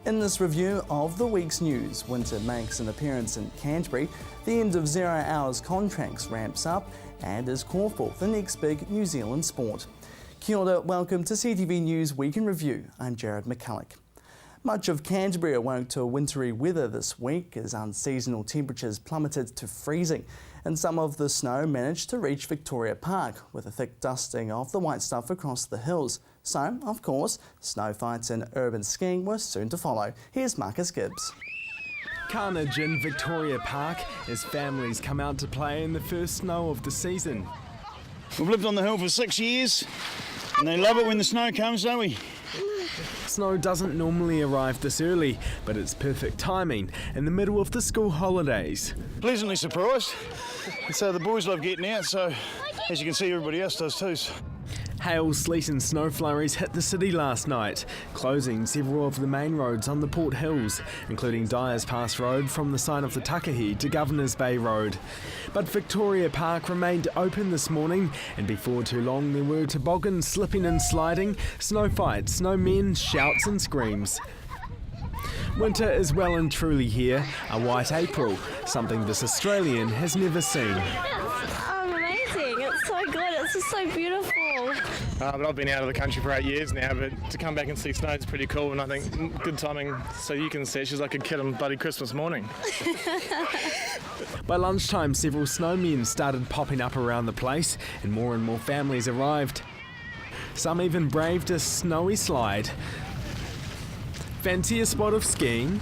In this review of the week's news, winter makes an appearance in Canterbury, the end of 0 hours contracts ramps up and is called for the next big New Zealand sport. Kia ora, welcome to CTV News Week in Review. I'm Jared McCulloch. Much of Canterbury awoke to wintry weather this week as unseasonal temperatures plummeted to freezing, and some of the snow managed to reach Victoria Park with a thick dusting of the white stuff across the hills. So, of course, snow fights and urban skiing were soon to follow. Here's Marcus Gibbs. Carnage in Victoria Park as families come out to play in the first snow of the season. We've lived on the hill for 6 years and they love it when the snow comes, don't we? Snow doesn't normally arrive this early, but it's perfect timing in the middle of the school holidays. Pleasantly surprised. So the boys love getting out, so as you can see everybody else does too. Hail, sleet and snow flurries hit the city last night, closing several of the main roads on the Port Hills, including Dyers Pass Road from the site of the Takahi to Governors Bay Road. But Victoria Park remained open this morning, and before too long there were toboggans slipping and sliding, snow fights, snowmen, shouts and screams. Winter is well and truly here, a white April, something this Australian has never seen. Amazing, it's so good, it's just so beautiful. But I've been out of the country for 8 years now, but to come back and see snow is pretty cool, and I think good timing so you can see she's like a kid on bloody Christmas morning. By lunchtime, several snowmen started popping up around the place and more families arrived. Some even braved a snowy slide. Fancy a spot of skiing?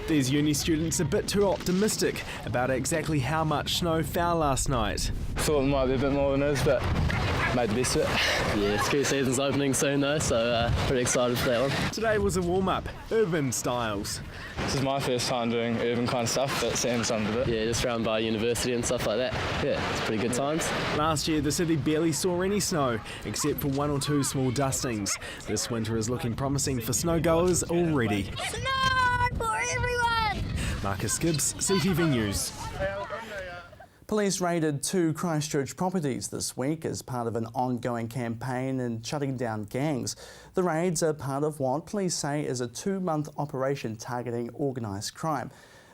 These uni students a bit too optimistic about exactly how much snow fell last night. Thought it might be a bit more than it is, but made the best of it. Yeah, ski season's opening soon though, so pretty excited for that one. Today was a warm-up, urban styles. This is my first time doing urban kind of stuff, but Sam's done a bit. Yeah, just around by university and stuff like that. Yeah, it's pretty good times. Last year, the city barely saw any snow, except for 1 or 2 small dustings. This winter is looking promising for snowgoers already. Snow for everyone! Marcus Gibbs, CTV News. Police raided 2 Christchurch properties this week as part of an ongoing campaign in shutting down gangs. The raids are part of what police say is a 2-month operation targeting organised crime.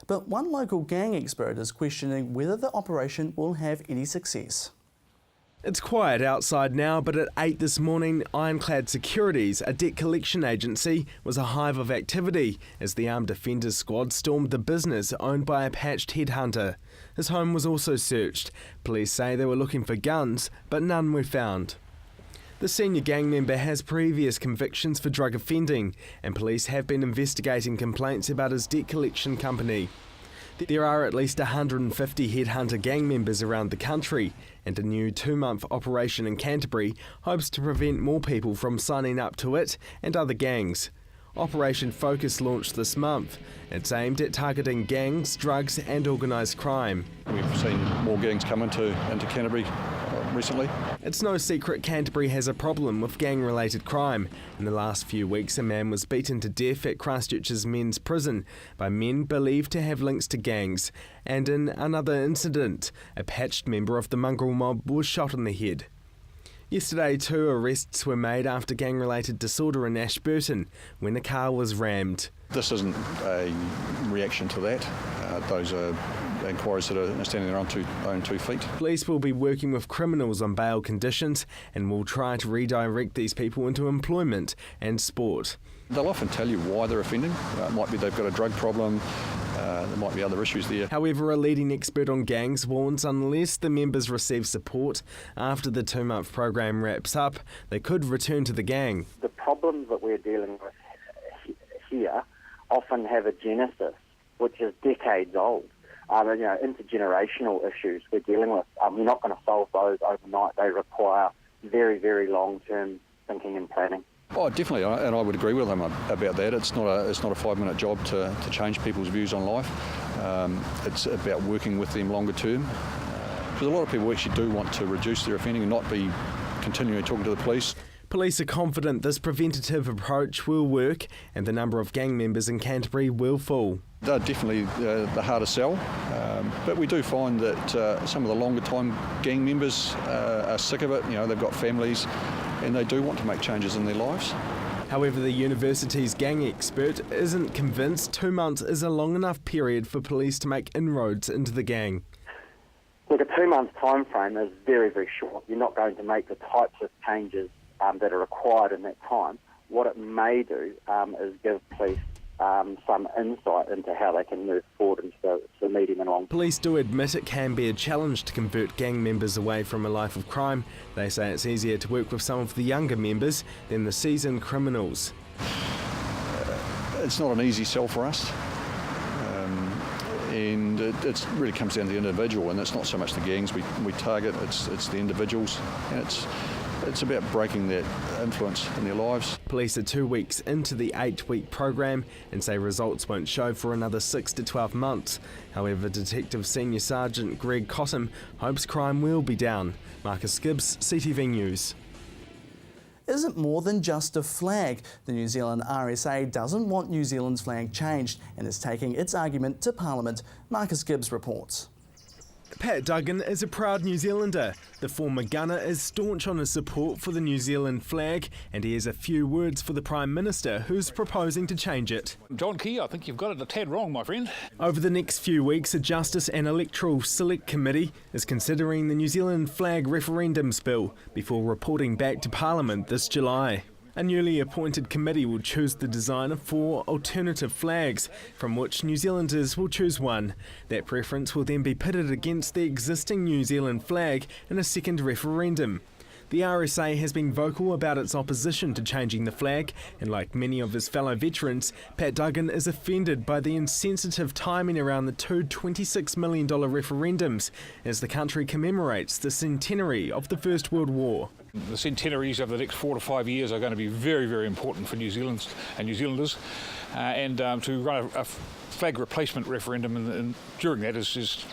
But one local gang expert is questioning whether the operation will have any success. It's quiet outside now, but at 8 this morning, Ironclad Securities, a debt collection agency, was a hive of activity as the Armed Defenders Squad stormed the business owned by a patched headhunter. His home was also searched. Police say they were looking for guns, but none were found. The senior gang member has previous convictions for drug offending, and police have been investigating complaints about his debt collection company. There are at least 150 headhunter gang members around the country, and a new 2-month operation in Canterbury hopes to prevent more people from signing up to it and other gangs. Operation Focus launched this month. It's aimed at targeting gangs, drugs and organised crime. We've seen more gangs come into Canterbury recently. It's no secret Canterbury has a problem with gang-related crime. In the last few weeks, a man was beaten to death at Christchurch's men's prison by men believed to have links to gangs. And in another incident, a patched member of the mongrel mob was shot in the head. Yesterday, 2 arrests were made after gang-related disorder in Ashburton when a car was rammed. This isn't a reaction to that. Those are inquiries that are standing on their own 2 feet. Police will be working with criminals on bail conditions and will try to redirect these people into employment and sport. They'll often tell you why they're offending. It might be they've got a drug problem, there might be other issues there. However, a leading expert on gangs warns unless the members receive support after the 2-month program wraps up, they could return to the gang. The problems that we're dealing with here often have a genesis, which is decades old. Intergenerational issues we're dealing with. We're not going to solve those overnight. They require very, very long-term thinking and planning. Oh, definitely, and I would agree with them about that. It's not a 5-minute job to change people's views on life. It's about working with them longer term. Because a lot of people actually do want to reduce their offending and not be continually talking to the police. Police are confident this preventative approach will work and the number of gang members in Canterbury will fall. They're definitely the hardest sell, but we do find that some of the longer time gang members are sick of it. They've got families and they do want to make changes in their lives. However, the university's gang expert isn't convinced 2 months is a long enough period for police to make inroads into the gang. Look, a 2-month time frame is very, very short. You're not going to make the types of changes that are required in that time. What it may do is give police some insight into how they can move forward into the medium and long term. Police do admit it can be a challenge to convert gang members away from a life of crime. They say it's easier to work with some of the younger members than the seasoned criminals. It's not an easy sell for us. And it really comes down to the individual, and it's not so much the gangs we target, it's the individuals, and it's about breaking that influence in their lives. Police are 2 weeks into the 8-week program and say results won't show for another 6 to 12 months. However, Detective Senior Sergeant Greg Cossam hopes crime will be down. Marcus Gibbs, CTV News. Isn't more than just a flag. The New Zealand RSA doesn't want New Zealand's flag changed and is taking its argument to Parliament. Marcus Gibbs reports. Pat Duggan is a proud New Zealander. The former gunner is staunch on his support for the New Zealand flag, and he has a few words for the Prime Minister, who's proposing to change it. John Key, I think you've got it a tad wrong, my friend. Over the next few weeks, a Justice and Electoral Select Committee is considering the New Zealand flag referendums bill before reporting back to Parliament this July. A newly appointed committee will choose the design of 4 alternative flags, from which New Zealanders will choose one. That preference will then be pitted against the existing New Zealand flag in a second referendum. The RSA has been vocal about its opposition to changing the flag, and like many of his fellow veterans, Pat Duggan is offended by the insensitive timing around the 2 $26 million referendums as the country commemorates the centenary of the First World War. The centenaries over the next 4 to 5 years are going to be very, very important for New Zealanders and New Zealanders, and to run a flag replacement referendum during that is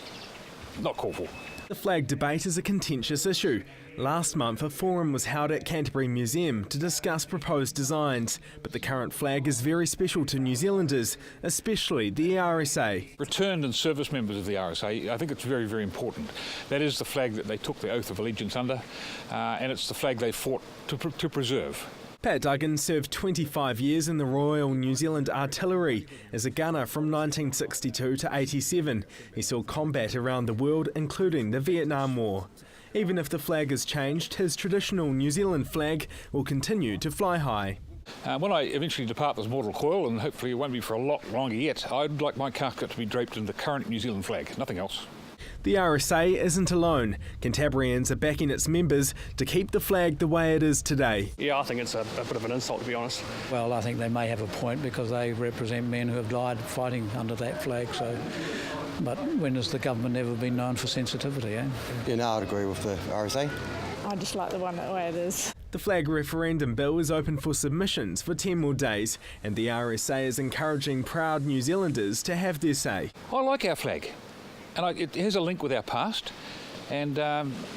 not called for. The flag debate is a contentious issue. Last month, a forum was held at Canterbury Museum to discuss proposed designs, but the current flag is very special to New Zealanders, especially the RSA. Returned and service members of the RSA, I think it's very, very important. That is the flag that they took the oath of allegiance under, and it's the flag they fought to preserve. Pat Duggan served 25 years in the Royal New Zealand Artillery as a gunner from 1962 to 87. He saw combat around the world, including the Vietnam War. Even if the flag is changed, his traditional New Zealand flag will continue to fly high. When I eventually depart this mortal coil, and hopefully it won't be for a lot longer yet, I'd like my casket to be draped in the current New Zealand flag, nothing else. The RSA isn't alone. Cantabrians are backing its members to keep the flag the way it is today. Yeah, I think it's a bit of an insult, to be honest. Well, I think they may have a point because they represent men who have died fighting under that flag. But when has the government ever been known for sensitivity? Yeah, no, I'd agree with the RSA. I just like the one the way it is. The flag referendum bill is open for submissions for 10 more days, and the RSA is encouraging proud New Zealanders to have their say. I like our flag. And it has a link with our past, and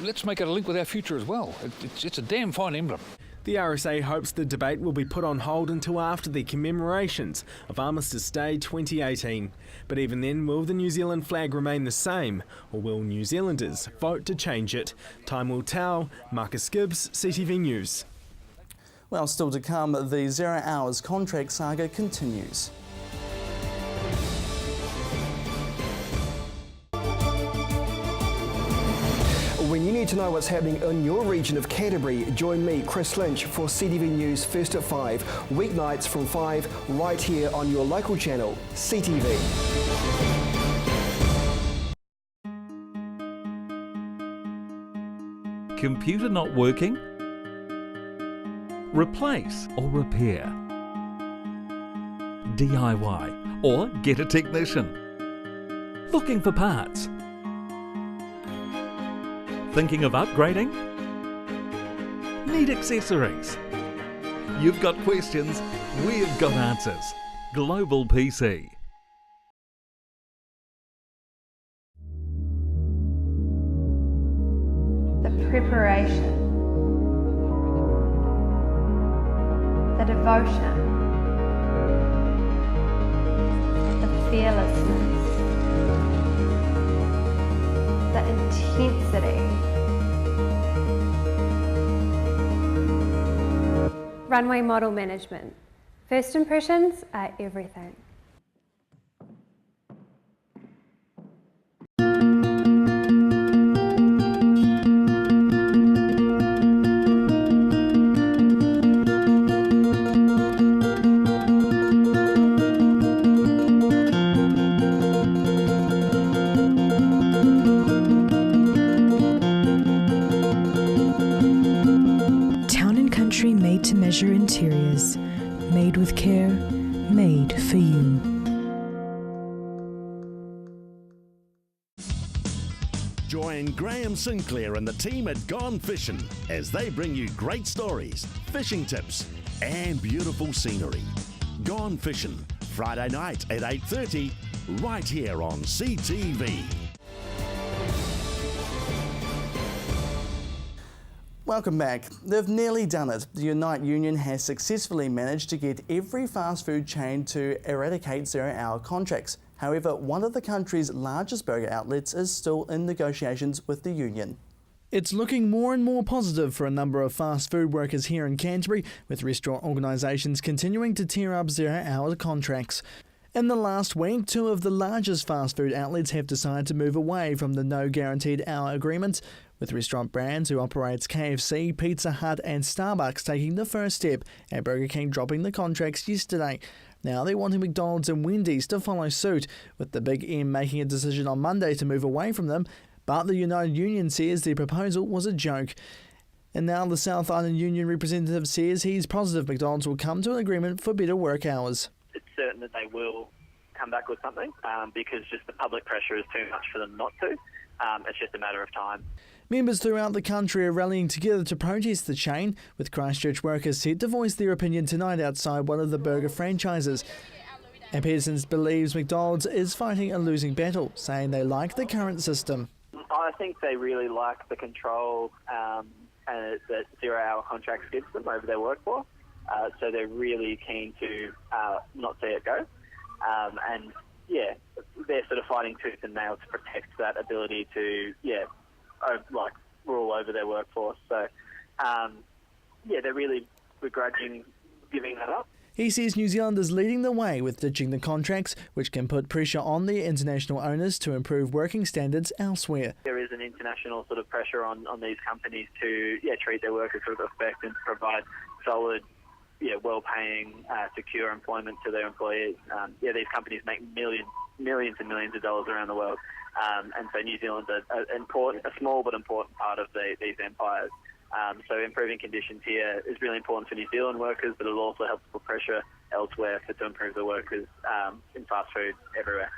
let's make it a link with our future as well. It's a damn fine emblem. The RSA hopes the debate will be put on hold until after the commemorations of Armistice Day 2018. But even then, will the New Zealand flag remain the same, or will New Zealanders vote to change it? Time will tell. Marcus Gibbs, CTV News. Well, still to come, the 0 hours contract saga continues. When you need to know what's happening in your region of Canterbury, join me, Chris Lynch, for CTV News First at 5, weeknights from 5, right here on your local channel, CTV. Computer not working? Replace or repair? DIY or get a technician? Looking for parts? Thinking of upgrading? Need accessories? You've got questions, we've got answers. Global PC. The preparation, the devotion, the fearlessness, the intensity. Runway model management. First impressions are everything. Made to measure interiors, made with care, made for you. Join Graham Sinclair and the team at Gone Fishing as they bring you great stories, fishing tips and beautiful scenery. Gone Fishing, Friday night at 8:30, right here on CTV. Welcome back. They've nearly done it. The Unite Union has successfully managed to get every fast food chain to eradicate zero-hour contracts. However, one of the country's largest burger outlets is still in negotiations with the union. It's looking more and more positive for a number of fast food workers here in Canterbury, with restaurant organisations continuing to tear up zero-hour contracts. In the last week, two of the largest fast food outlets have decided to move away from the no guaranteed hour agreement, with Restaurant Brands, who operates KFC, Pizza Hut and Starbucks, taking the first step, and Burger King dropping the contracts yesterday. Now they're wanting McDonald's and Wendy's to follow suit, with the Big M making a decision on Monday to move away from them, but the United Union says the proposal was a joke. And now the South Island Union representative says he's positive McDonald's will come to an agreement for better work hours. It's certain that they will come back with something because just the public pressure is too much for them not to. It's just a matter of time. Members throughout the country are rallying together to protest the chain, with Christchurch workers set to voice their opinion tonight outside one of the burger franchises. And Peterson's believes McDonald's is fighting a losing battle, saying they like the current system. I think they really like the control that zero-hour contracts gives them over their workforce. So they're really keen to not see it go. And yeah, they're sort of fighting tooth and nail to protect that ability to, rule over their workforce. So, they're really begrudging giving that up. He says New Zealand is leading the way with ditching the contracts, which can put pressure on the international owners to improve working standards elsewhere. There is an international sort of pressure on these companies to treat their workers with respect and to provide solid, well-paying, secure employment to their employees. These companies make millions and millions of dollars around the world. And so New Zealand's a small but important part of these empires. So improving conditions here is really important for New Zealand workers, but it'll also help put pressure elsewhere to improve the workers in fast food everywhere.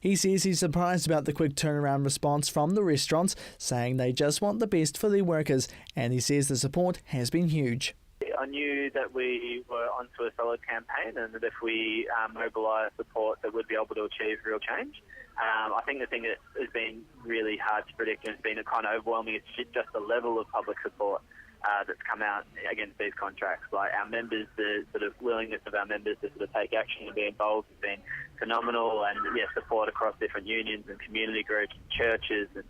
He says he's surprised about the quick turnaround response from the restaurants, saying they just want the best for their workers, and he says the support has been huge. I knew that we were onto a solid campaign and that if we mobilise support that we'd be able to achieve real change. I think the thing that has been really hard to predict and has been kind of overwhelming is just the level of public support that's come out against these contracts. Like our members, the sort of willingness of our members to sort of take action and be involved has been phenomenal, and support across different unions and community groups, churches and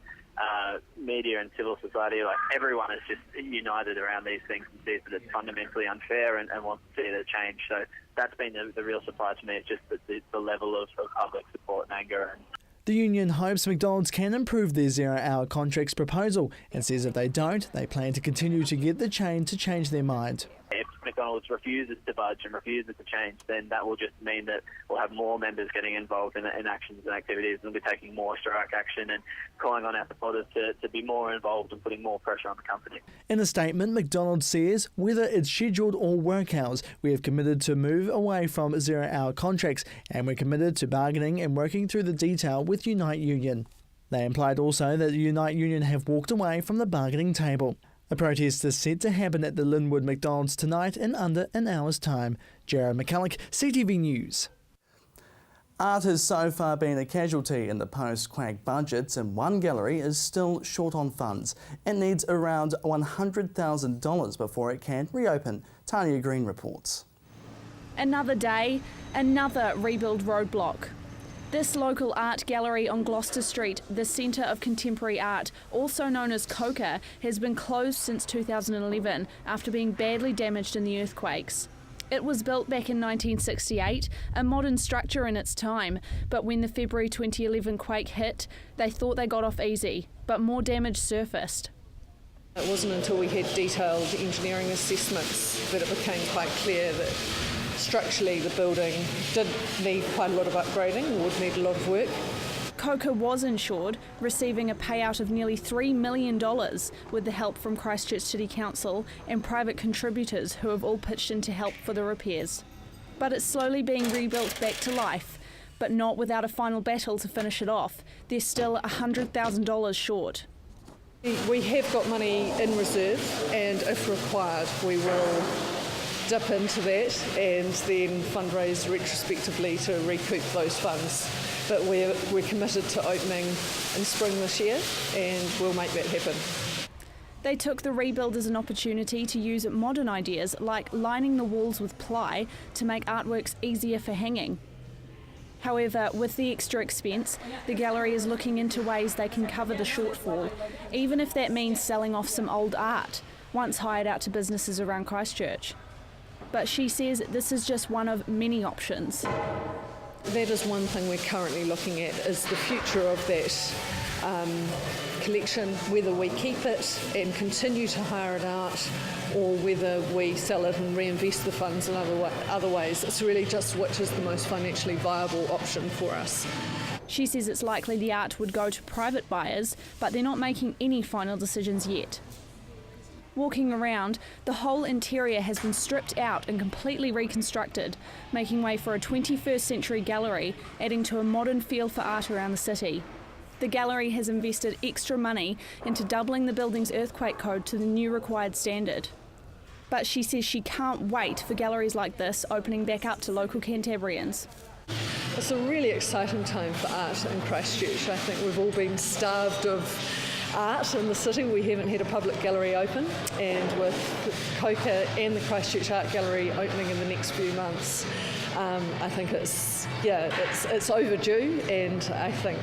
media and civil society. Like everyone is just united around these things and sees that it's fundamentally unfair and wants to see it change. So that's been the real surprise to me, is just the level of public support and anger. The union hopes McDonald's can improve their zero-hour contracts proposal and says if they don't, they plan to continue to get the chain to change their mind. If McDonald's refuses to budge and refuses to change, then that will just mean that we'll have more members getting involved in actions and activities, and we'll be taking more strike action and calling on our supporters to be more involved and putting more pressure on the company. In a statement, McDonald's says, whether it's scheduled or work hours, we have committed to move away from zero-hour contracts, and we're committed to bargaining and working through the detail with Unite Union. They implied also that the Unite Union have walked away from the bargaining table. A protest is set to happen at the Linwood McDonald's tonight in under an hour's time. Jared McCulloch, CTV News. Art has so far been a casualty in the post-quake budgets, and one gallery is still short on funds. It needs around $100,000 before it can reopen. Tanya Green reports. Another day, another rebuild roadblock. This local art gallery on Gloucester Street, the Centre of Contemporary Art, also known as COCA, has been closed since 2011 after being badly damaged in the earthquakes. It was built back in 1968, a modern structure in its time, but when the February 2011 quake hit, they thought they got off easy, but more damage surfaced. It wasn't until we had detailed engineering assessments that it became quite clear that structurally the building did need quite a lot of upgrading, would need a lot of work. COCA was insured, receiving a payout of nearly $3 million with the help from Christchurch City Council and private contributors who have all pitched in to help for the repairs. But it's slowly being rebuilt back to life, but not without a final battle to finish it off. They're still $100,000 short. We have got money in reserve, and if required we will dip into that and then fundraise retrospectively to recoup those funds. But we're committed to opening in spring this year, and we'll make that happen. They took the rebuild as an opportunity to use modern ideas like lining the walls with ply to make artworks easier for hanging. However, with the extra expense, the gallery is looking into ways they can cover the shortfall, even if that means selling off some old art, once hired out to businesses around Christchurch. But she says this is just one of many options. That is one thing we're currently looking at, is the future of that collection, whether we keep it and continue to hire it out, or whether we sell it and reinvest the funds in other ways. It's really just which is the most financially viable option for us. She says it's likely the art would go to private buyers, but they're not making any final decisions yet. Walking around, the whole interior has been stripped out and completely reconstructed, making way for a 21st century gallery, adding to a modern feel for art around the city. The gallery has invested extra money into doubling the building's earthquake code to the new required standard. But she says she can't wait for galleries like this opening back up to local Cantabrians. It's a really exciting time for art in Christchurch. I think we've all been starved of art in the city. We haven't had a public gallery open, and with COCA and the Christchurch Art Gallery opening in the next few months, I think it's overdue, and I think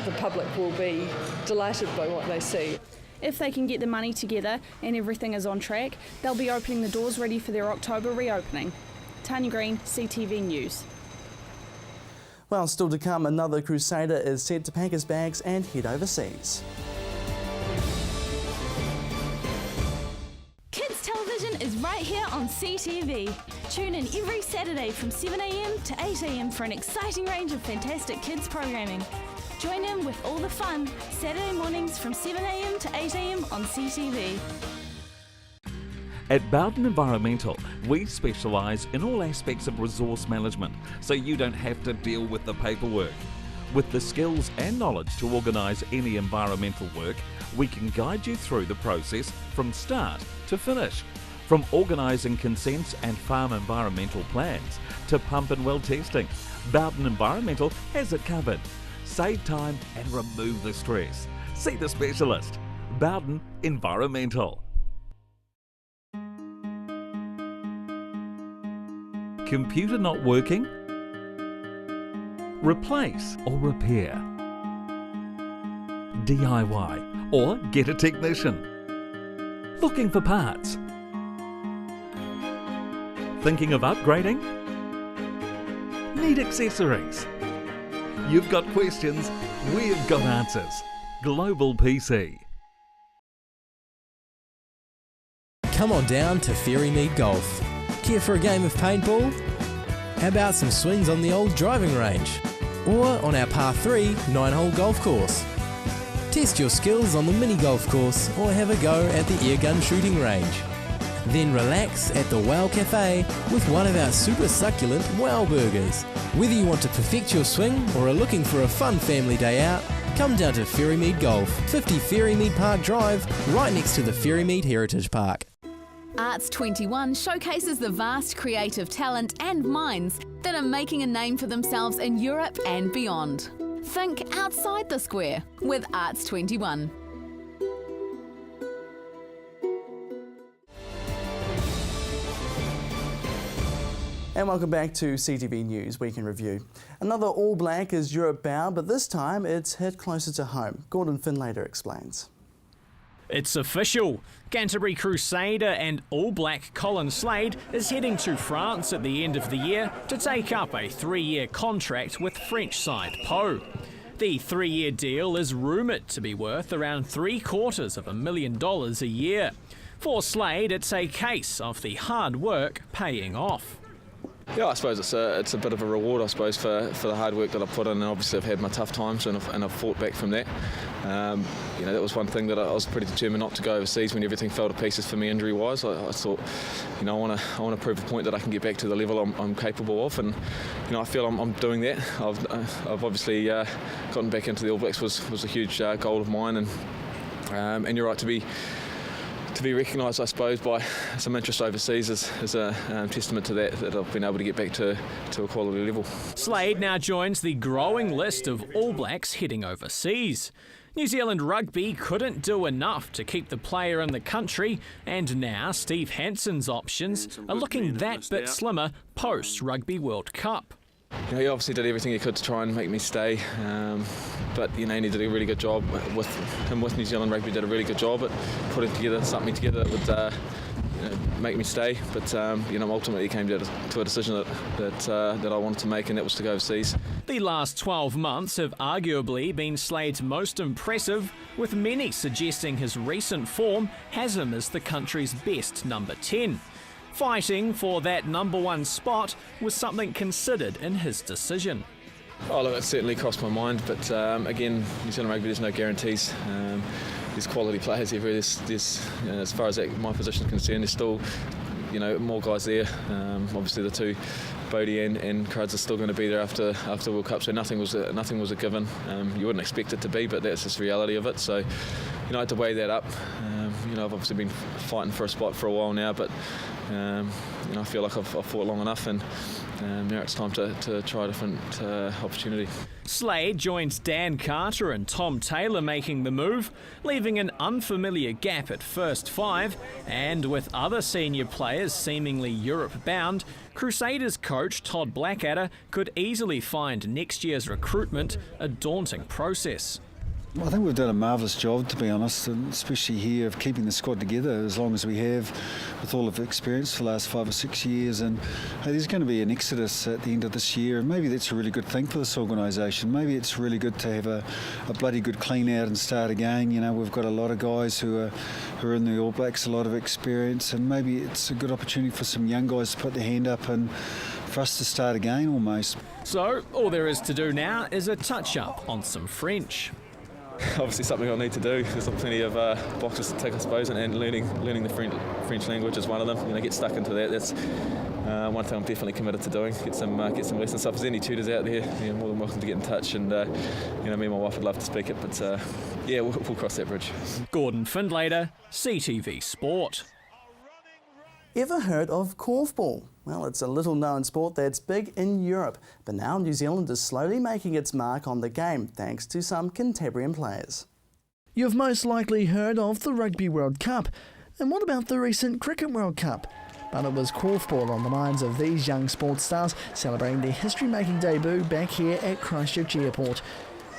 the public will be delighted by what they see. If they can get the money together and everything is on track, they'll be opening the doors ready for their October reopening. Tanya Green, CTV News. Well, still to come, another Crusader is set to pack his bags and head overseas. Kids television is right here on CTV. Tune in every Saturday from 7 a.m. to 8 a.m. for an exciting range of fantastic kids programming. Join in with all the fun Saturday mornings from 7 a.m. to 8 a.m. on CTV. At Bowden Environmental, we specialise in all aspects of resource management, so you don't have to deal with the paperwork. With the skills and knowledge to organise any environmental work, we can guide you through the process from start to finish. From organising consents and farm environmental plans to pump and well testing, Bowden Environmental has it covered. Save time and remove the stress. See the specialist. Bowden Environmental. Computer not working? Replace or repair. DIY or get a technician. Looking for parts? Thinking of upgrading? Need accessories? You've got questions, we've got answers. Global PC. Come on down to Ferrymead Golf. Care for a game of paintball? How about some swings on the old driving range? Or on our par 3 9-hole golf course? Test your skills on the mini golf course or have a go at the airgun shooting range. Then relax at the Wow Cafe with one of our super succulent Wow Burgers. Whether you want to perfect your swing or are looking for a fun family day out, come down to Ferrymead Golf, 50 Ferrymead Park Drive, right next to the Ferrymead Heritage Park. Arts 21 showcases the vast creative talent and minds that are making a name for themselves in Europe and beyond. Think outside the square with Arts 21. And welcome back to CTV News Week in Review. Another All Black is Europe bound, but this time it's hit closer to home. Gordon Finlater explains. It's official. Canterbury Crusader and All Black Colin Slade is heading to France at the end of the year to take up a 3-year contract with French side Pau. The 3-year deal is rumoured to be worth around $750,000 a year. For Slade, it's a case of the hard work paying off. Yeah, I suppose it's a bit of a reward, I suppose, for the hard work that I've put in, and obviously I've had my tough times and I've fought back from that. That was one thing that I was pretty determined not to go overseas when everything fell to pieces for me injury-wise. I thought, I want to prove a point that I can get back to the level I'm capable of, and I feel I'm doing that. I've obviously gotten back into the All Blacks was a huge goal of mine, and you're right to be recognised, I suppose, by some interest overseas is a testament to that I've been able to get back to a quality level. Slade now joins the growing list of All Blacks heading overseas. New Zealand Rugby couldn't do enough to keep the player in the country, and now Steve Hanson's options are looking that bit slimmer post-Rugby World Cup. He obviously did everything he could to try and make me stay, but he did a really good job with New Zealand Rugby. Did a really good job at putting something together that would make me stay. But ultimately he came to a decision that I wanted to make, and that was to go overseas. The last 12 months have arguably been Slade's most impressive, with many suggesting his recent form has him as the country's best number 10. Fighting for that number 1 spot was something considered in his decision. Oh, look, it certainly crossed my mind, but again, New Zealand Rugby, there's no guarantees. There's quality players everywhere. As far as my position is concerned, there's still more guys there. Obviously, the two, Bodie and Cruds, are still going to be there after World Cup, so nothing was a given. You wouldn't expect it to be, but that's just the reality of it. So, I had to weigh that up. I've obviously been fighting for a spot for a while now, but I feel like I've fought long enough, and now it's time to try a different opportunity. Slade joins Dan Carter and Tom Taylor making the move, leaving an unfamiliar gap at first 5, and with other senior players seemingly Europe-bound, Crusaders coach Todd Blackadder could easily find next year's recruitment a daunting process. I think we've done a marvellous job, to be honest, and especially here of keeping the squad together as long as we have, with all of the experience for the last 5 or 6 years. And there's going to be an exodus at the end of this year, and maybe that's a really good thing for this organisation. Maybe it's really good to have a bloody good clean out and start again. We've got a lot of guys who are in the All Blacks, a lot of experience, and maybe it's a good opportunity for some young guys to put their hand up and for us to start again almost. So all there is to do now is a touch-up on some French. Obviously something I'll need to do. There's plenty of boxes to tick, I suppose, and learning the French language is one of them. Get stuck into that. That's one thing I'm definitely committed to doing. Get some lessons. So if there's any tutors out there, you're more than welcome to get in touch. And me and my wife would love to speak it, but we'll cross that bridge. Gordon Finlater, CTV Sport. Ever heard of korfball? Well, it's a little-known sport that's big in Europe, but now New Zealand is slowly making its mark on the game thanks to some Canterbury players. You've most likely heard of the Rugby World Cup, and what about the recent Cricket World Cup? But it was korfball on the minds of these young sports stars celebrating their history-making debut back here at Christchurch Airport.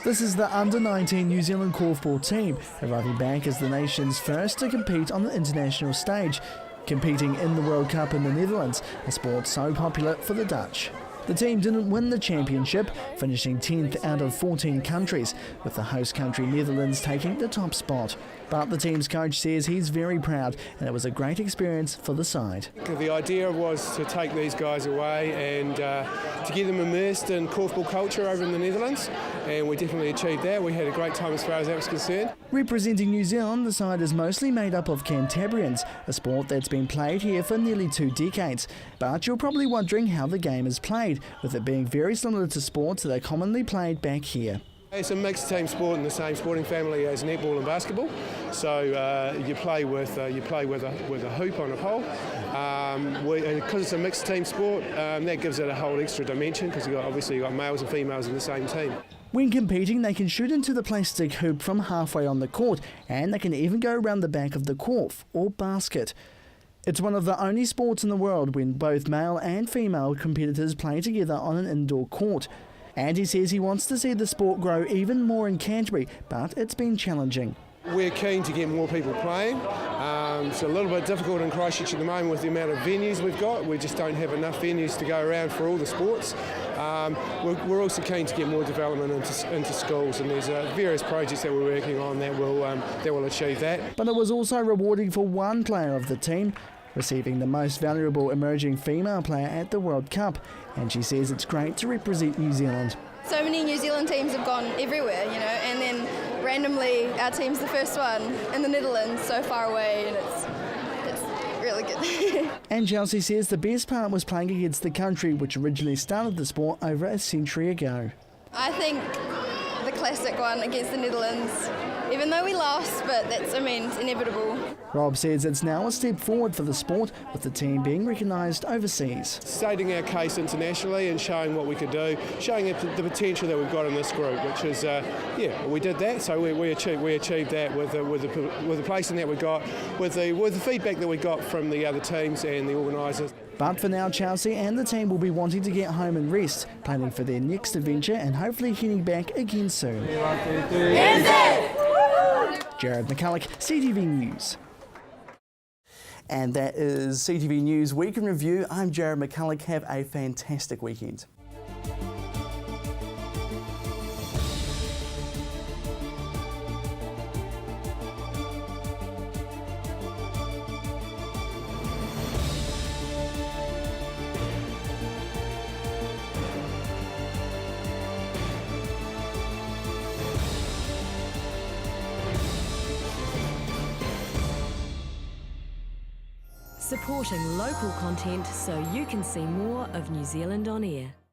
This is the under-19 New Zealand korfball team, arriving back as the nation's first to compete on the international stage, competing in the World Cup in the Netherlands, a sport so popular for the Dutch. The team didn't win the championship, finishing 10th out of 14 countries, with the host country Netherlands taking the top spot. But the team's coach says he's very proud, and it was a great experience for the side. The idea was to take these guys away and to get them immersed in korfball culture over in the Netherlands, and we definitely achieved that. We had a great time as far as that was concerned. Representing New Zealand, the side is mostly made up of Cantabrians, a sport that's been played here for nearly 2 decades. But you're probably wondering how the game is played, with it being very similar to sports that are commonly played back here. It's a mixed team sport in the same sporting family as netball and basketball. So you play with a hoop on a pole. And because it's a mixed team sport, that gives it a whole extra dimension because you've got males and females in the same team. When competing, they can shoot into the plastic hoop from halfway on the court, and they can even go around the back of the korf or basket. It's one of the only sports in the world when both male and female competitors play together on an indoor court. And he says he wants to see the sport grow even more in Canterbury, but it's been challenging. We're keen to get more people playing. It's a little bit difficult in Christchurch at the moment with the amount of venues we've got. We just don't have enough venues to go around for all the sports. We're also keen to get more development into schools, and there's various projects that we're working on that will achieve that. But it was also rewarding for one player of the team, receiving the most valuable emerging female player at the World Cup, and she says it's great to represent New Zealand. So many New Zealand teams have gone everywhere, and then randomly our team's the first one in the Netherlands, so far away, and it's really good. And Chelsea says the best part was playing against the country which originally started the sport over a century ago. I think the classic one against the Netherlands, even though we lost, but it's inevitable. Rob says it's now a step forward for the sport, with the team being recognised overseas. Stating our case internationally and showing what we could do, showing the potential that we've got in this group, which is, we did that, so we achieved that with the placing that we got, with the feedback that we got from the other teams and the organisers. But for now, Chelsea and the team will be wanting to get home and rest, planning for their next adventure and hopefully heading back again soon. Jared McCulloch, CTV News. And that is CTV News Week in Review. I'm Jared McCulloch. Have a fantastic weekend. Supporting local content so you can see more of New Zealand on air.